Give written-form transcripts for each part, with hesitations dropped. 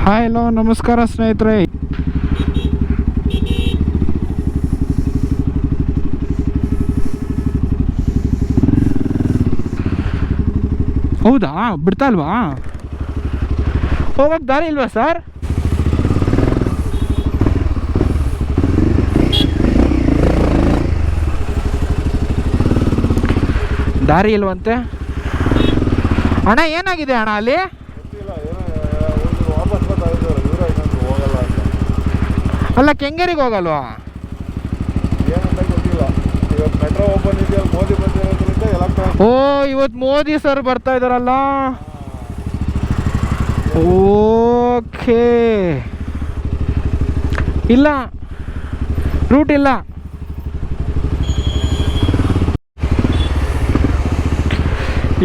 Hi hello ನಮಸ್ಕಾರ ಸ್ನೇಹಿತರೆ. ಹೌದಾ, ಬಿಡ್ತಾ ಇಲ್ವಾ? ಹೋಗಕ್ಕೆ ದಾರಿ ಇಲ್ವಾ ಸರ್? ದಾರಿ ಇಲ್ವಂತೆ ಅಣ್ಣ. ಏನಾಗಿದೆ ಅಣ್ಣ ಅಲ್ಲಿ? ಅಲ್ಲ, ಕೆಂಗೇರಿಗೆ ಹೋಗಲ್ವಾ? ಓ, ಇವತ್ತು ಮೋದಿ ಸರ್ ಬರ್ತಾ ಇದಾರಲ್ಲ. ಓಕೆ, ಇಲ್ಲ ರೂಟ್ ಇಲ್ಲ.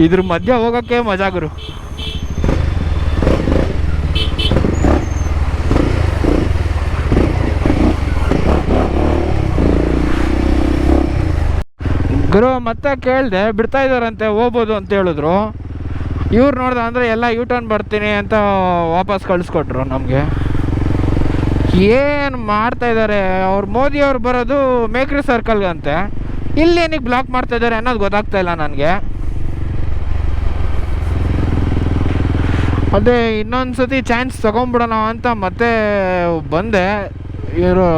ಇದ್ರ ಮಧ್ಯ ಹೋಗಕ್ಕೆ ಮಜಾ ಗುರು. ಗುರು ಮತ್ತೆ ಕೇಳಿದೆ, ಬಿಡ್ತಾ ಇದ್ದಾರಂತೆ, ಹೋಗ್ಬೋದು ಅಂತ ಹೇಳಿದ್ರು. ಇವ್ರು ನೋಡ್ದೆ ಅಂದರೆ ಎಲ್ಲ ಯೂ ಟರ್ನ್ ಬರ್ತೀನಿ ಅಂತ ವಾಪಸ್ ಕಳಿಸ್ಕೊಟ್ರು ನಮಗೆ. ಏನು ಮಾಡ್ತಾಯಿದ್ದಾರೆ ಅವ್ರು? ಮೋದಿಯವ್ರು ಬರೋದು ಮೇಕ್ರಿ ಸರ್ಕಲ್ಗಂತೆ, ಇಲ್ಲೇನಿಗೆ ಬ್ಲಾಕ್ ಮಾಡ್ತಾಯಿದ್ದಾರೆ ಅನ್ನೋದು ಗೊತ್ತಾಗ್ತಾಯಿಲ್ಲ ನನಗೆ. ಅದೇ ಇನ್ನೊಂದು ಸತಿ ಚಾನ್ಸ್ ತೊಗೊಂಬಿಡೋಣ ಅಂತ ಮತ್ತೆ ಬಂದೆ. ಇವರು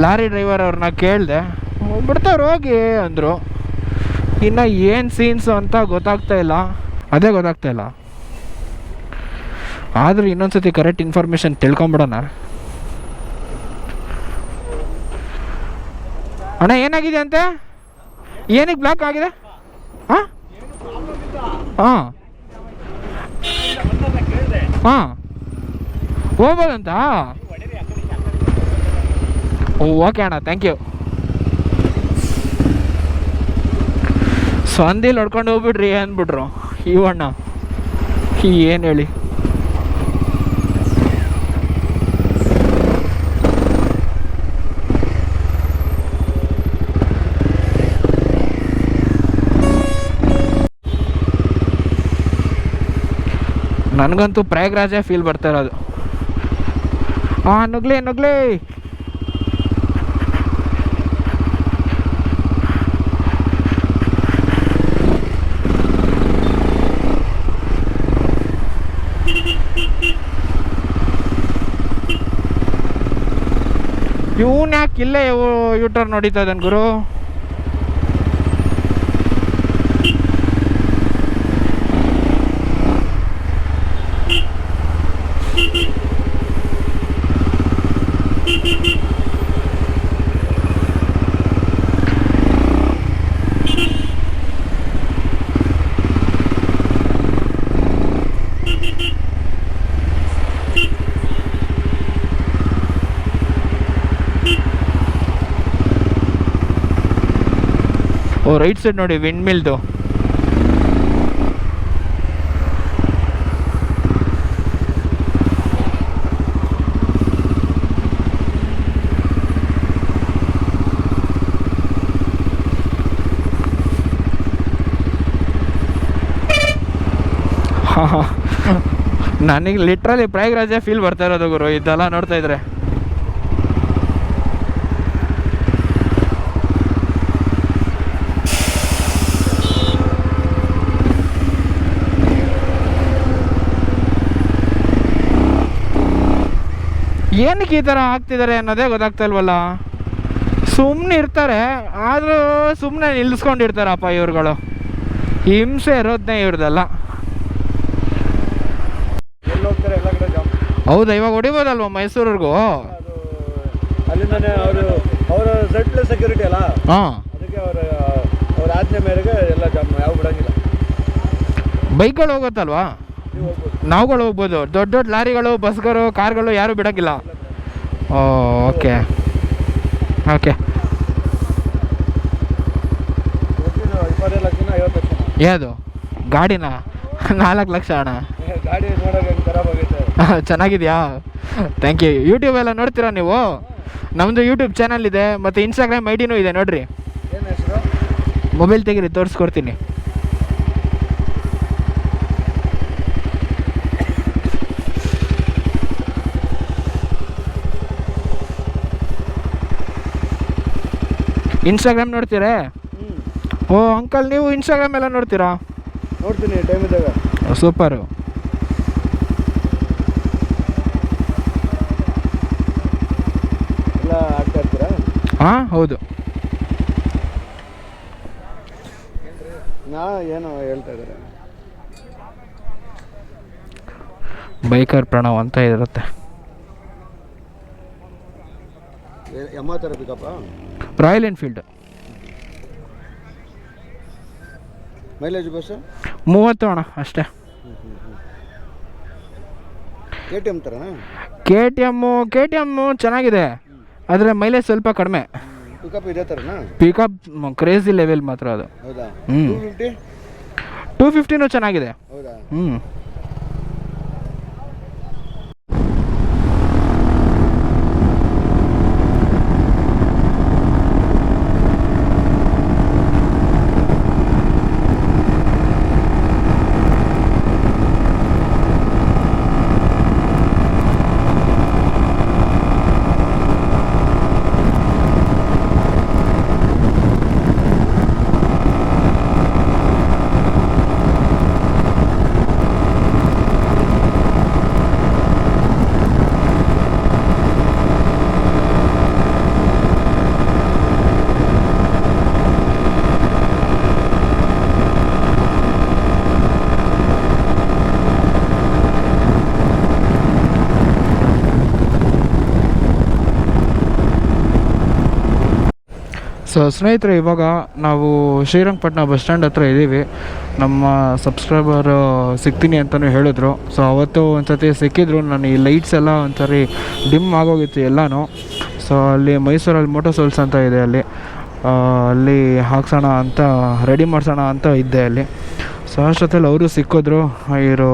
ಲಾರಿ ಡ್ರೈವರ್ ಅವ್ರನ್ನ ಕೇಳಿದೆ, ಬಿಡ್ತಾವ್ರು ಹೋಗಿ ಅಂದರು. ಇನ್ನು ಏನು ಸೀನ್ಸು ಅಂತ ಗೊತ್ತಾಗ್ತಾಯಿಲ್ಲ, ಅದೇ ಗೊತ್ತಾಗ್ತಾಯಿಲ್ಲ. ಆದರೂ ಇನ್ನೊಂದು ಸತಿ ಕರೆಕ್ಟ್ ಇನ್ಫಾರ್ಮೇಷನ್ ತಿಳ್ಕೊಂಬಿಡೋಣ. ಅಣ್ಣ ಏನಾಗಿದೆ ಅಂತೆ? ಏನಕ್ಕೆ ಬ್ಲಾಕ್ ಆಗಿದೆ? ಹಾಂ ಹಾಂ ಹಾಂ, ಹೋಗ್ಬೋದಂತ? ಓಕೆ ಅಣ್ಣ, ಥ್ಯಾಂಕ್ ಯು. ಸಂದಿಲ್ ಹೊಡ್ಕೊಂಡು ಹೋಗ್ಬಿಡ್ರಿ ಅಂದ್ಬಿಟ್ರು ಇವಣ್ಣ. ಏನು ಹೇಳಿ? ನನಗಂತೂ ಪ್ರಯಾಗ್ರಾಜೇ ಫೀಲ್ ಬರ್ತಾ ಇರೋದು. ಹಾಂ, ನುಗ್ಲಿ ನುಗ್ಲಿ. ಇವನ್ ಯಾಕೆ ಇಲ್ಲೇ ಯೂಟರ್ನ್ ನೋಡಿತಾ ಇದ್ದಾನೆ ಗುರು? ಓ, ರೈಟ್ ಸೈಡ್ ನೋಡಿ, ವಿಂಡ್ ಮಿಲ್ದು. ನನಗೆ ಲಿಟ್ರಲಿ ಪ್ರಯಾಗ್ರಾಜೇ ಫೀಲ್ ಬರ್ತಾ ಇರೋದು ಗುರು, ಇದೆಲ್ಲ ನೋಡ್ತಾ ಇದ್ರೆ. ಏನಕ್ಕೆ ಈ ಥರ ಆಗ್ತಿದ್ದಾರೆ ಅನ್ನೋದೇ ಗೊತ್ತಾಗ್ತಾ ಇಲ್ವಲ್ಲ. ಸುಮ್ಮನೆ ಇರ್ತಾರೆ, ಆದರೂ ಸುಮ್ಮನೆ ನಿಲ್ಲಿಸ್ಕೊಂಡಿರ್ತಾರಪ್ಪ ಇವ್ರುಗಳು. ಹಿಂಸೆ ಇರೋದನ್ನೇ ಇವ್ರದೆಲ್ಲ. ಹೌದಾ, ಇವಾಗ ಹೊಡಿಬೋದಲ್ವ ಮೈಸೂರಿಗೂ? ಅಲ್ಲಿಂದನೇ ಅವರ ಸೆಕ್ಯೂರಿಟಿ ಅಲ್ಲ. ಹಾಂ, ಅದಕ್ಕೆ ಅವ್ರ ಆಜ್ಞೆ ಮೇರೆಗೆ ಎಲ್ಲ ಜಾಮ್, ಯಾವ ಬಿಡಂಗಿಲ್ಲ. ಬೈಕ್ಗಳು ಹೋಗುತ್ತಲ್ವಾ, ನಾವುಗಳು ಹೋಗ್ಬೋದು. ದೊಡ್ಡ ದೊಡ್ಡ ಲಾರಿಗಳು, ಬಸ್ಗಳು, ಕಾರ್ಗಳು ಯಾರೂ ಬಿಡೋಂಗಿಲ್ಲ. Okay okay. 25 ಲಕ್ಷ 50 ಲಕ್ಷ ಯಾವುದು ಗಾಡಿನ? 4 ಲಕ್ಷ ಅಣ್ಣ. ಗಾಡಿ ನೋಡೋಕೆ ಖರಾಬ್ ಆಗೈತೆ. ಚೆನ್ನಾಗಿದೆಯಾ? Thank you. ಯೂಟ್ಯೂಬ್ ಎಲ್ಲ ನೋಡ್ತೀರಾ ನೀವು? ನಮ್ಮದು ಯೂಟ್ಯೂಬ್ ಚಾನಲ್ ಇದೆ, ಮತ್ತು ಇನ್ಸ್ಟಾಗ್ರಾಮ್ ಐಡಿನೂ ಇದೆ ನೋಡಿರಿ. ಏನು ಹೆಸರು? ಮೊಬೈಲ್ ತೆಗೀರಿ, ತೋರಿಸ್ಕೊಡ್ತೀನಿ. ಇನ್ಸ್ಟಾಗ್ರಾಮ್ ನೋಡ್ತೀರಾ? ಹ್ಞೂ ಓ ಅಂಕಲ್, ನೀವು ಇನ್ಸ್ಟಾಗ್ರಾಮ್ ಎಲ್ಲ ನೋಡ್ತೀರಾ? ನೋಡ್ತೀನಿ ಟೈಮ್ ಇದ್ದಾಗ. ಸೂಪರು. ಎಲ್ಲ ಆಗ್ತಾ ಇರ್ತೀರಾ? ಹಾಂ ಹೌದು. ಏನೋ ಹೇಳ್ತಾ ಇದ್ದಾರೆ. ಬೈಕರ್ ಪ್ರಣವ್ ಅಂತ ಇರುತ್ತೆ. ಎಮ್ಮ ಥರ ಪಿಕಪ್ಪ? Royal Enfield. ಮೈಲೇಜ್ ಬಸ್ಸು 30 ಅಣ್ಣ ಅಷ್ಟೇ. KTM ಥರನಾ? ಕೆ ಟಿ ಎಮ್ಮು ಚೆನ್ನಾಗಿದೆ, ಆದರೆ ಮೈಲೇಜ್ ಸ್ವಲ್ಪ ಕಡಿಮೆ. ಪಿಕಪ್ ಇದೇ ಥರನಾ? ಪಿಕಪ್ ಕ್ರೇಜಿ ಲೆವೆಲ್ ಮಾತ್ರ ಅದು. ಹೌದಾ? 250? 250ನೂ ಚೆನ್ನಾಗಿದೆ. ಹೌದಾ? ಸೊ ಸ್ನೇಹಿತರೆ, ಇವಾಗ ನಾವು ಶ್ರೀರಂಗಪಟ್ಟಣ ಬಸ್ ಸ್ಟ್ಯಾಂಡ್ ಹತ್ರ ಇದ್ದೀವಿ. ನಮ್ಮ ಸಬ್ಸ್ಕ್ರೈಬರು ಸಿಗ್ತೀನಿ ಅಂತಲೂ ಹೇಳಿದ್ರು. ಸೊ ಅವತ್ತು ಒಂದು ಸತಿ ಸಿಕ್ಕಿದ್ರು. ನಾನು ಈ ಲೈಟ್ಸ್ ಎಲ್ಲ ಒಂದ್ಸರಿ ಡಿಮ್ ಆಗೋಗಿತ್ತು ಎಲ್ಲನೂ. ಸೊ ಅಲ್ಲಿ ಮೈಸೂರಲ್ಲಿ ಮೋಟೋ ಸೋಲ್ಸ್ ಅಂತ ಇದೆ, ಅಲ್ಲಿ ಹಾಕ್ಸೋಣ ಅಂತ ರೆಡಿ ಮಾಡಿಸೋಣ ಅಂತ ಇದ್ದೆ ಅಲ್ಲಿ. ಸೊ ಅಷ್ಟೊತ್ತಲ್ಲಿ ಅವರು ಸಿಕ್ಕಿದ್ರು. ಇವರು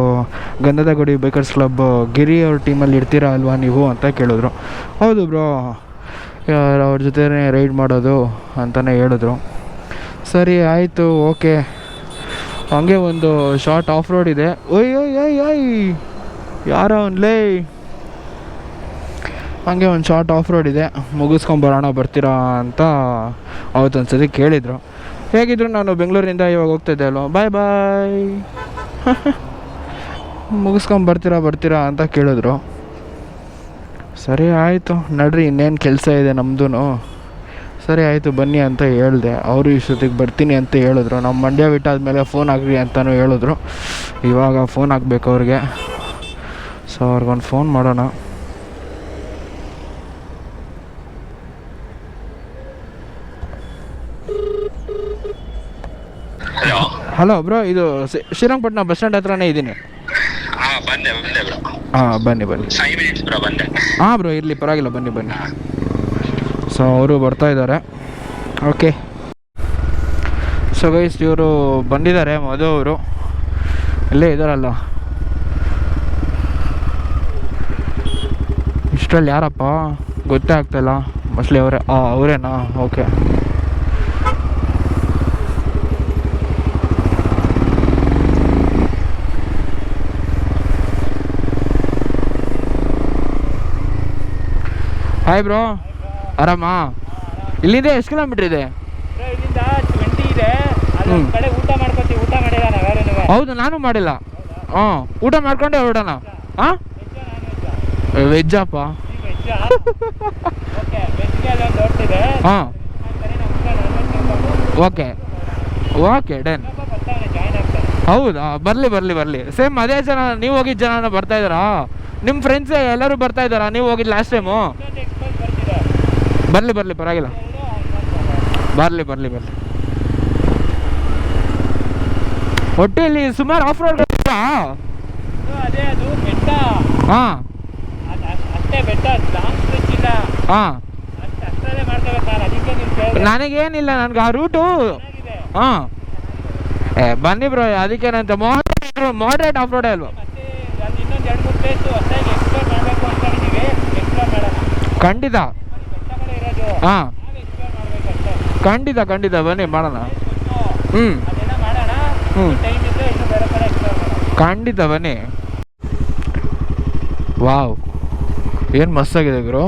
ಗಂಧದ ಗುಡಿ ಬೈಕರ್ಸ್ ಕ್ಲಬ್ ಗಿರಿ ಅವ್ರ ಟೀಮಲ್ಲಿ ಇರ್ತೀರಾ ಅಲ್ವಾ ನೀವು ಅಂತ ಕೇಳಿದ್ರು. ಹೌದು ಬ್ರೋ, ಅವ್ರ ಜೊತೆ ರೈಡ್ ಮಾಡೋದು ಅಂತಲೇ ಹೇಳಿದ್ರು. ಸರಿ ಆಯಿತು, ಓಕೆ. ಹಂಗೆ ಒಂದು ಶಾರ್ಟ್ ಆಫ್ ರೋಡ್ ಇದೆ. ಓಯ್ ಯಾರೋ ಲೇ, ಹಂಗೆ ಒಂದು ಶಾರ್ಟ್ ಆಫ್ ರೋಡ್ ಇದೆ, ಮುಗಿಸ್ಕೊಂಬರೋಣ ಬರ್ತೀರಾ ಅಂತ ಅವತ್ತೊಂದು ಸತಿ ಕೇಳಿದರು. ಹೇಗಿದ್ರು ನಾನು ಬೆಂಗಳೂರಿಂದ ಇವಾಗ ಹೋಗ್ತಾಯಿದ್ದೆ ಅಲ್ವ, ಬಾಯ್ ಮುಗಿಸ್ಕೊಂಬರ್ತೀರಾ ಅಂತ ಕೇಳಿದ್ರು. ಸರಿ ಆಯಿತು ನಡ್ರಿ, ಇನ್ನೇನು ಕೆಲಸ ಇದೆ ನಮ್ಮದು. ಸರಿ ಆಯಿತು ಬನ್ನಿ ಅಂತ ಹೇಳಿದೆ. ಅವರು ಇಷ್ಟೊತ್ತಿಗೆ ಬರ್ತೀನಿ ಅಂತ ಹೇಳಿದ್ರು. ನಮ್ಮ ಮಂಡ್ಯ ಬಿಟ್ಟಾದ್ಮೇಲೆ ಫೋನ್ ಹಾಕ್ರಿ ಅಂತಲೂ ಹೇಳಿದ್ರು. ಇವಾಗ ಫೋನ್ ಹಾಕ್ಬೇಕು ಅವ್ರಿಗೆ. ಸೊ ಅವ್ರಿಗೊಂದು ಫೋನ್ ಮಾಡೋಣ. ಹಲೋ ಬ್ರೋ, ಇದು ಶ್ರೀರಂಗಪಟ್ಟಣ ಬಸ್ ಸ್ಟ್ಯಾಂಡ್ ಹತ್ರನೇ ಇದ್ದೀನಿ. ಹಾಂ ಬನ್ನಿ. ಹಾಂ ಬ್ರೋ, ಇರಲಿ ಪರವಾಗಿಲ್ಲ, ಬನ್ನಿ. ಸೊ ಅವರು ಬರ್ತಾ ಇದ್ದಾರೆ. ಓಕೆ. ಸೊ ಗೈಸ್, ಇವರು ಬಂದಿದ್ದಾರೆ. ಮಧು ಅವರು ಇಲ್ಲೇ ಇದ್ದಾರಲ್ಲ. ಇಷ್ಟರಲ್ಲಿ ಯಾರಪ್ಪ ಗೊತ್ತೇ ಆಗ್ತಾಯಿಲ್ಲ. ಮೋಸ್ಟ್ಲಿ ಅವರೇನಾ? ಓಕೆ. ಹಾಯ್ ಬ್ರೋ, ಆರಾಮಾ? ಇಲ್ಲಿಂದ ಎಷ್ಟು ಕಿಲೋಮೀಟ್ರ್ ಇದೆ? ಇಲ್ಲಿಂದ 20 ಇದೆ. ಅದೊಂದು ಕಡೆ ಊಟ ಮಾಡ್ಕೊತೀವಿ. ಊಟ ಮಾಡಿಲ್ಲ ನಾವ್ಯಾರೇನು? ಹೌದು, ನಾನು ಮಾಡಿಲ್ಲ. ಊಟ ಮಾಡ್ಕೊಂಡೆ ಹೊರಡೋಣ. ಹಾಂ, ವೆಜ್ಜಪ್ಪ. ಹಾಂ, ಓಕೆ ಡನ್. ಹೌದಾ? ಬರಲಿ. ಸೇಮ್ ಅದೇ ಜನ, ನೀವು ಹೋಗಿದ್ದ ಜನ ಬರ್ತಾ ಇದ್ದಾರಾ? ನಿಮ್ಮ ಫ್ರೆಂಡ್ಸ್ ಎಲ್ಲರೂ ಬರ್ತಾ ಇದ್ದಾರಾ? ನೀವು ಹೋಗಿದ್ದು ಲಾಸ್ಟ್ ಟೈಮು? ಬರಲಿ ಪರವಾಗಿಲ್ಲ. ಬರಲಿ. ಒಟ್ಟಿಲ್ಲಿ ಸುಮಾರು ಆಫ್ ರೋಡ್. ಹಾಂ, ನನಗೇನಿಲ್ಲ, ನನಗೆ ಆ ರೂಟು. ಹಾಂ, ಬನ್ನಿ ಬ್ರೋ, ಅದಕ್ಕೇನಂತ ಮಾಡ್ರೇಟ್ ಆಫ್ ರೋಡೇ ಅಲ್ವಾ? ಖಂಡಿತ. ಹಾಂ, ಖಂಡಿತ ಬನ್ನಿ, ಮಾಡೋಣ. ಖಂಡಿತ ಬನ್ನಿ. ವಾವ್, ಏನು ಮಸ್ತಾಗಿದೆ ಗುರು.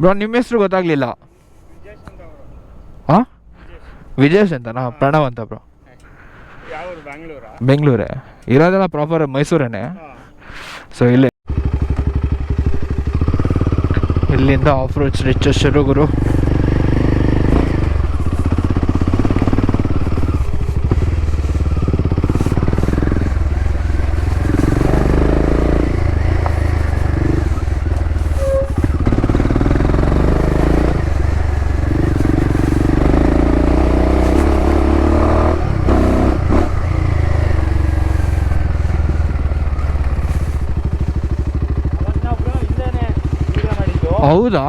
ಬ್ರೋ ನಿಮ್ಮ ಹೆಸರು ಗೊತ್ತಾಗ್ಲಿಲ್ಲ. ವಿಜೇಶ್ ಅಂತ ಅವರು. ಹಾಂ, ವಿಜೇಶ್. ವಿಜೇಶ್ ಅಂತನಾ? ಪ್ರಣವ್ ಅಂತ ಬ್ರೋ. ಯಾವರು? ಬ್ಯಾಂಗ್ಳೂರಾ? ಬೆಂಗಳೂರೇ ಇರೋದೆಲ್ಲ, ಪ್ರಾಪರ್ ಮೈಸೂರೇನೆ. ಹಾಂ. ಸೊ ಇಲ್ಲೇ ಇಲ್ಲಿಂದ ಆಫ್ ರೋಡ್ ಸ್ಟ್ರೆಚ್ ಶುರು ಗುರು. ಅವತ್ತು ನಾವು ಬ್ರೋ ಹಿಂದೆನೇ ವಿಡಿಯೋ ಮಾಡಿದ್ದು. ಹೌದಾ?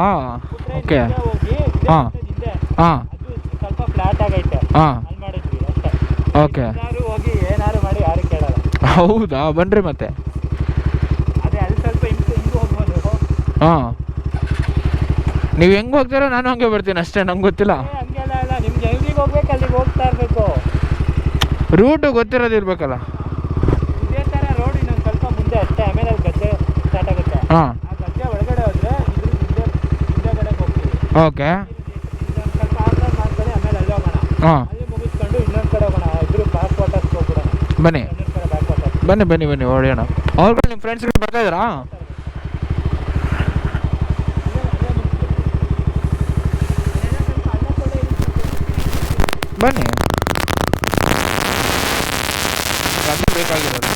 ಪುಟ್ರೆ ಓಕೆ. ಹಿಂದೆ ಹೋಗಿ ಹಾಂ ಹಿಂದೆ ಹಾಂ ಅದು ಸ್ವಲ್ಪ ಫ್ಲಾಟ್ ಆಗೈತೆ. ಹಾಂ ಅಲ್ಲಿ ಮಾಡಿದ್ವಿ ಅಷ್ಟೇ. ಓಕೆ. ಏನಾದ್ರು ಹೋಗಿ ಏನಾದ್ರು ಮಾಡಿ ಯಾರು ಕೇಳಲ್ಲ. ಹೌದಾ? ಬನ್ರಿ ಮತ್ತೆ. ಅದೇ ಅಲ್ಲಿ ಸ್ವಲ್ಪ ಹಿಂಗೆ ಹೋಗ್ಬೋದು. ಹಾಂ, ನೀವು ಹೆಂಗೆ ಹೋಗ್ತೀರೋ ನಾನು ಹಂಗೆ ಬರ್ತೀನಿ ಅಷ್ಟೇ, ನಂಗೆ ಗೊತ್ತಿಲ್ಲ. ಹಂಗೆಲ್ಲ ಅಲ್ಲ, ನಿಮ್ಗೆ ಎಲ್ಲಿಗೆ ಹೋಗ್ಬೇಕು ಅಲ್ಲಿಗೆ ಹೋಗ್ತಾ ಇರಬೇಕು. ರೂಟು ಗೊತ್ತಿರೋದಿರ್ಬೇಕಲ್ಲ. ಇದೇ ಥರ ರೋಡ್ ಇನ್ನೊಂದು ಸ್ವಲ್ಪ ಮುಂದೆ ಅಷ್ಟೇ, ಆಮೇಲೆ ಅಲ್ಲಿ ಗದ್ದೆ ಸ್ಟಾರ್ಟ್ ಆಗುತ್ತೆ. ಹಾಂ ಆ ಗದ್ದೆ ಒಳಗಡೆ ಹೋದ್ರೆ ಹಿಂದೆಗಡೆ ಹೋಗ್ತೀವಿ. ಓಕೆ. ಇನ್ನೊಂದು ಸ್ವಲ್ಪ ಆಫ್ರೋಡ್ ಮಾಡ್ಕೊಳ್ಳಿ, ಆಮೇಲೆ ಅಲ್ಲಿ ಹೋಗೋಣ. ಹಾಂ ಅಲ್ಲಿ ಮುಗಿಸ್ಕೊಂಡು ಇನ್ನೊಂದು ಕಡೆ ಹೋಗೋಣ, ಇದ್ರು ಬ್ಯಾಕ್ ವಾಟರ್ಸ್ಗೆ ಹೋಗ್ಬಿಡೋಣ. ಬನ್ನಿ ಇನ್ನೊಂದು ಕಡೆ ಬ್ಯಾಕ್ ವಾಟರ್ಸ್. ಬನ್ನಿ ಬನ್ನಿ ಬನ್ನಿ ಹೊಡೆಯೋಣ. ಅವ್ರುಗಳು ನಿಮ್ಮ ಫ್ರೆಂಡ್ಸ್ಗಳು ಬರ್ತಾ ಇದ್ದಾರಾ? ಬನ್ನಿ, ಅದು ಬೇಕಾಗಿರೋದು.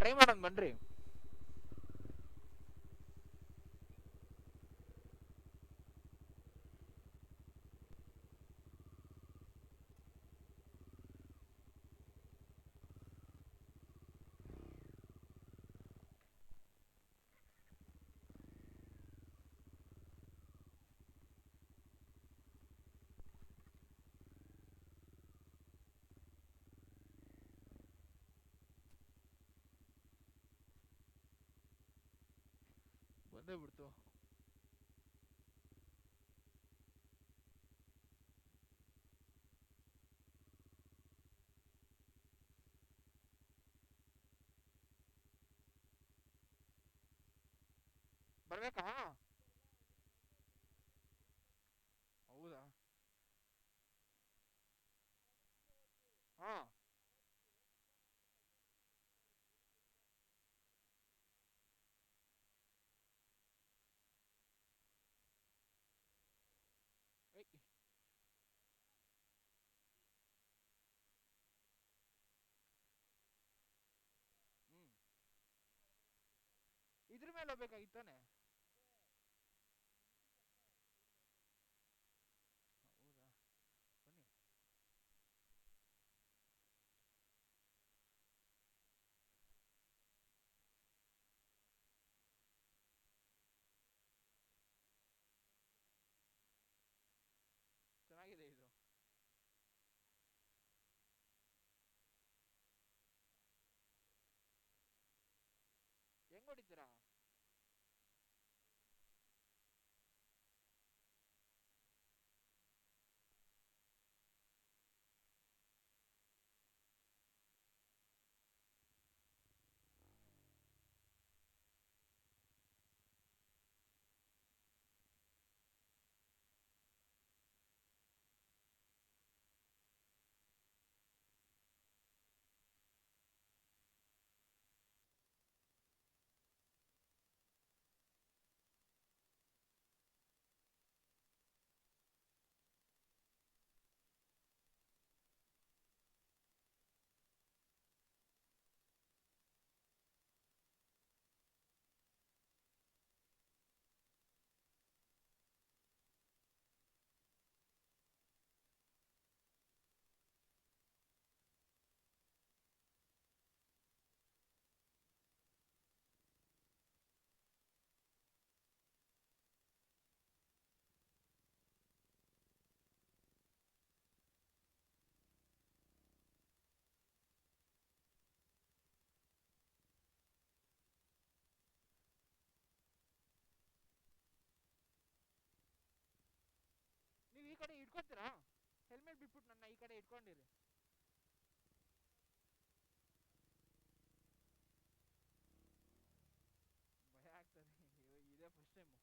ಟ್ರೈ ಮಾಡೋಣ ಬನ್ರಿ. ಬಂದೇ ಬಿಡ್ತು. ಬರ್ಬೇಕಾ? ಹೌದಾ? ಹಾಂ ಇದ್ರ ಮೇಲೆ ಹೋಗ್ಬೇಕಾಗಿತ್ತಾನೆ. ಹೌದಾ? ಬನ್ನಿ. ಚೆನ್ನಾಗಿದೆ ಇದು. ಹೆಂಗ್ ಹೊಡಿತೀರಾ? ನೀವು ಈ ಕಡೆ ಇಟ್ಕೊತೀರಾ ಹೆಲ್ಮೆಟ್? ಹೆಲ್ಮೆಟ್ ಬಿಟ್ಬಿಟ್ಟು ನನ್ನ ಈ ಕಡೆ ಇಟ್ಕೊಂಡಿರಿ. ಭಯ ಆಗ್ತದೆ, ಇದೇ ಫಸ್ಟ್ ಟೈಮು.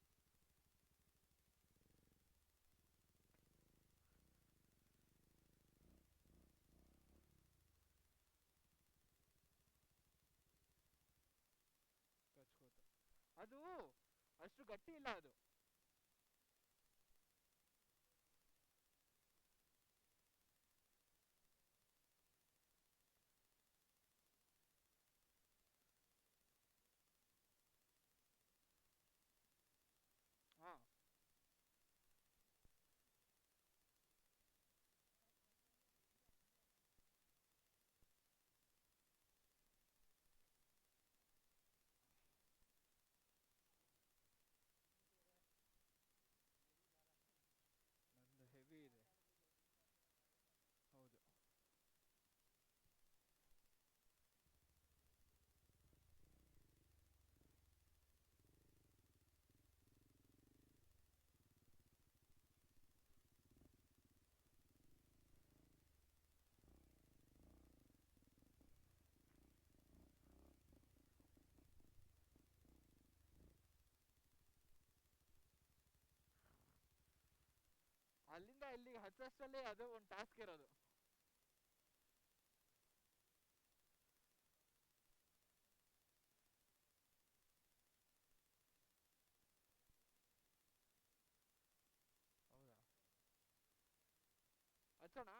ಕಚ್ಕೋತ ಅದು ಅಷ್ಟು ಗಟ್ಟಿ ಇಲ್ಲ ಅದು. ಹಾ ನಂದು ಹೆವಿ ಇದೆ. ಹೌದು. ಅಲ್ಲಿಂದ ಇಲ್ಲಿಗೆ ಹತ್ತಷ್ಟರಲ್ಲಿ ಅದು ಒಂದು ಟಾಸ್ಕ್ ಇರೋದು. ಹೌದಾ, ಹಚ್ಚೋಣ.